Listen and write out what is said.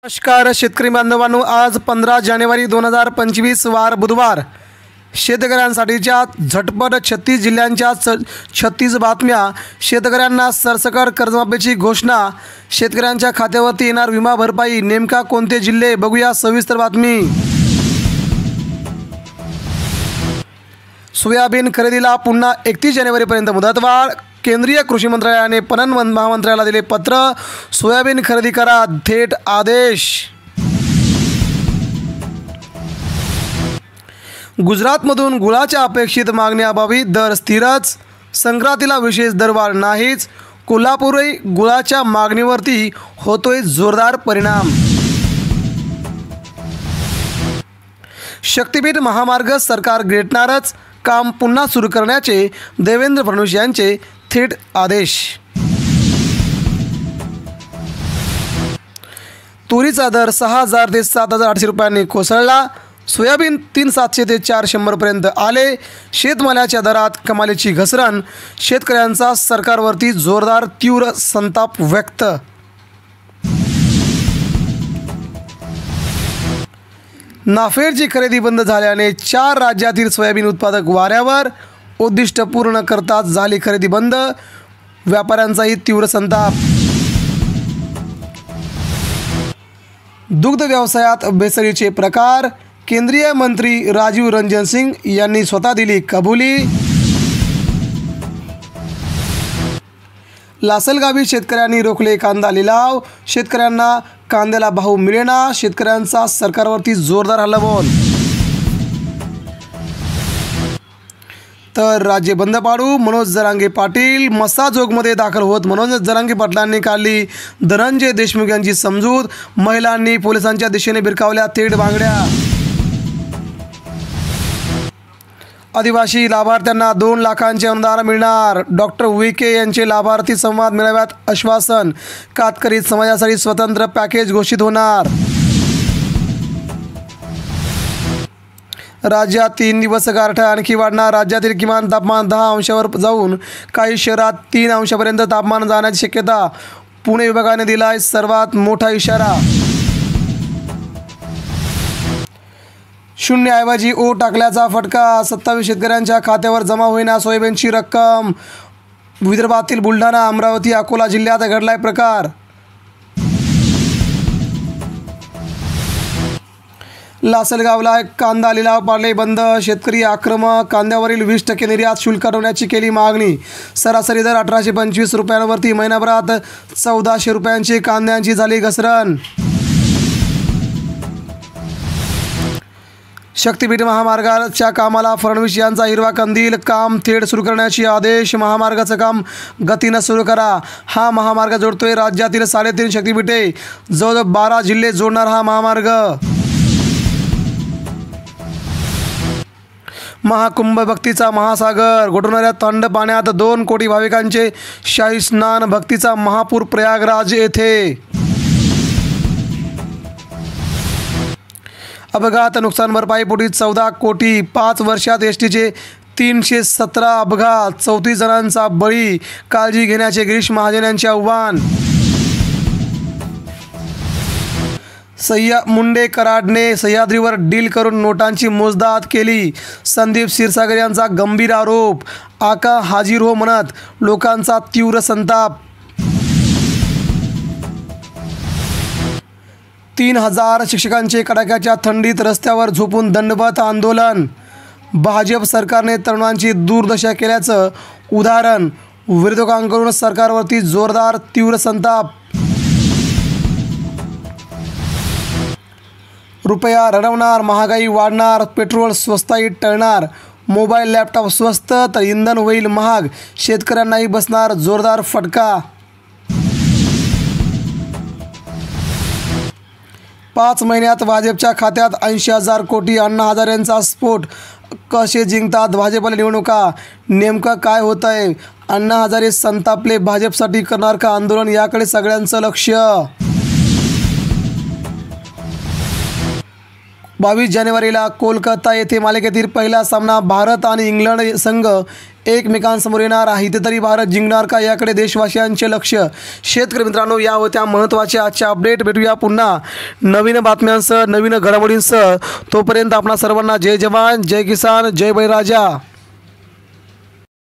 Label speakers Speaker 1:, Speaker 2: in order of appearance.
Speaker 1: नमस्कार शेतकरी बांधवांनो, आज 15 जानेवारी 2025 वार बुधवार. शेतकऱ्यांसाठीच्या झटपट 36 जिल्ह्यांच्या 36 बातम्या. शेतकऱ्यांना सरसकट कर्जमाफीची घोषणा. शेतकऱ्यांच्या खात्यावरती येणार विमा भरपाई. नेमका कोणते जिल्हे बघूया सविस्तर बातमी. सोयाबीन खरेदीला पुन्हा 31 जानेवारीपर्यंत मुदतवाढ. केंद्रीय कृषी मंत्रालयाने पणन महामंत्र्याला दिले पत्र. सोयाबीन खरेदी करा, थेट आदेश. गुजरातमधून गुळाच्या अपेक्षित मागण्याअभावी दर स्थिरच. संक्रांतीला विशेष दरवाढ नाहीच. कोल्हापूरही गुळाच्या मागणीवरती होतोय जोरदार परिणाम. शक्तीपीठ महामार्ग सरकार रेटणारच. काम पुन्हा सुरू करण्याचे देवेंद्र फडणवीस यांचे थेट आदेश. तुरीचा दर 6,000 ते 7,800 रुपयांनी कोसळला. सोयाबीन 3,700 ते 4,100 पर्यंत आले. शेतमालाच्या दरात कमालीची घसरण. शेतकऱ्यांचा सरकारवरती जोरदार तीव्र संताप व्यक्त. नाफेडची खरेदी बंद झाल्याने 4 राज्यातील सोयाबीन उत्पादक वाऱ्यावर. उद्दिष्ट पूर्ण करताच झाली खरेदी बंद. व्यापाऱ्यांचाही तीव्र संताप. दुग्ध व्यवसायात भेसळीचे प्रकार. केंद्रीय मंत्री राजीव रंजन सिंग यांनी स्वतः दिली कबुली. लासलगावी शेतकऱ्यांनी रोखले कांदा लिलाव. शेतकऱ्यांना कांद्याला भाव मिळेना. शेतकऱ्यांचा सरकारवरती जोरदार हल्लाबोल. तर राज्य बंद पाडू. मनोज जरांगे पाटील. मस्साजोगमध्ये दाखल होत मनोज जरांगे पाटलांनी काढली धनंजय देशमुख यांची समजूत. महिलांनी पोलिसांच्या दिशेने भिरकावल्या थेट बांगड्या. आदिवासी लाभार्थ्यांना 2 लाखांचे अनुदान मिळणार. डॉक्टर विके यांचे लाभार्थी संवाद मेळाव्यात आश्वासन. कातकरी समाजासाठी स्वतंत्र पॅकेज घोषित होणार. राज्यात 3 दिवस गारठा आणखी वाढणार. राज्यातील किमान तापमान 10 अंशावर जाऊन काही शहरात 3 अंशापर्यंत तापमान जाण्याची शक्यता. पुणे विभागाने दिलाय सर्वात मोठा इशारा. 0 ऐवजी ओ टाकल्याचा फटका. 27 शेतकऱ्यांच्या खात्यावर जमा होईना सोयाबीनची रक्कम. विदर्भातील बुलढाणा, अमरावती, अकोला जिल्ह्यात घडलाय प्रकार. लासलगावला कांदा लिलाव पाडले बंद. शेतकरी आक्रमक. कांद्यावरील 20% निर्यात शुल्क हटवण्याची केली मागणी. सरासरी दर 1825 रुपयांवरती. महिनाभरात 1400 रुपयांची कांद्यांची झाली घसरण. शक्तीपीठ महामार्गाच्या कामाला फडणवीस यांचा हिरवा कंदील. काम थेट सुरू करण्याचे आदेश. महामार्गाचं काम गतीनं सुरू करा. हा महामार्ग जोडतोय राज्यातील 3.5 शक्तीपीठे. जवळ 12 जिल्हे जोडणार हा महामार्ग. महाकुंभ भक्तीचा महासागर. घोटवणाऱ्या थंड पाण्यात 2 कोटी भाविकांचे शाही स्नान. भक्तीचा महापूर प्रयागराज येथे. अपघात नुकसान भरपाईपोटी 14 कोटी. 5 वर्षात एसटीचे 317 अपघात. 34 जणांचा बळी. काळजी घेण्याचे गिरीश महाजन यांचे आव्हान. मुंडे कराडने सह्याद्रीवर डील करून नोटांची मोजदाद केली. संदीप क्षीरसागर यांचा गंभीर आरोप. आका हाजीर हो म्हणत लोकांचा तीव्र संताप. 3000 शिक्षकांचे कडाक्याच्या थंडीत रस्त्यावर झोपून दंडवत आंदोलन. भाजप सरकारने तरुणांची दुर्दशा केल्याचं उदाहरण. विरोधकांकडून सरकारवरती जोरदार तीव्र संताप. रुपया रडवणार. महागाई वाढणार. पेट्रोल स्वस्ताई टळणार. मोबाईल लॅपटॉप स्वस्त तर इंधन होईल महाग. शेतकऱ्यांनाही बसणार जोरदार फटका. 5 महिन्यात भाजपच्या खात्यात 80,000 कोटी. अण्णा हजारेंचा स्फोट. कसे जिंकतात भाजपला निवडणुका? नेमकं काय होतं आहे? अण्णा हजारे संतापले. भाजपसाठी करणार का आंदोलन? याकडे सगळ्यांचं लक्ष. 22 जानेवारीला कोलकाता येथे मालिकेतील पहिला सामना भारत आणि इंग्लंड संघ एकमेकांसमोर येणार. इथे तरी भारत जिंकणार का, याकडे देशवासियांचे लक्ष. शेतकरी मित्रांनो, या होत्या महत्त्वाच्या आजच्या अपडेट. भेटूया पुन्हा नवीन बातम्यांसह, नवीन घडामोडींसह. तोपर्यंत आपणा सर्वांना जय जवान, जय किसान, जय बळीराजा.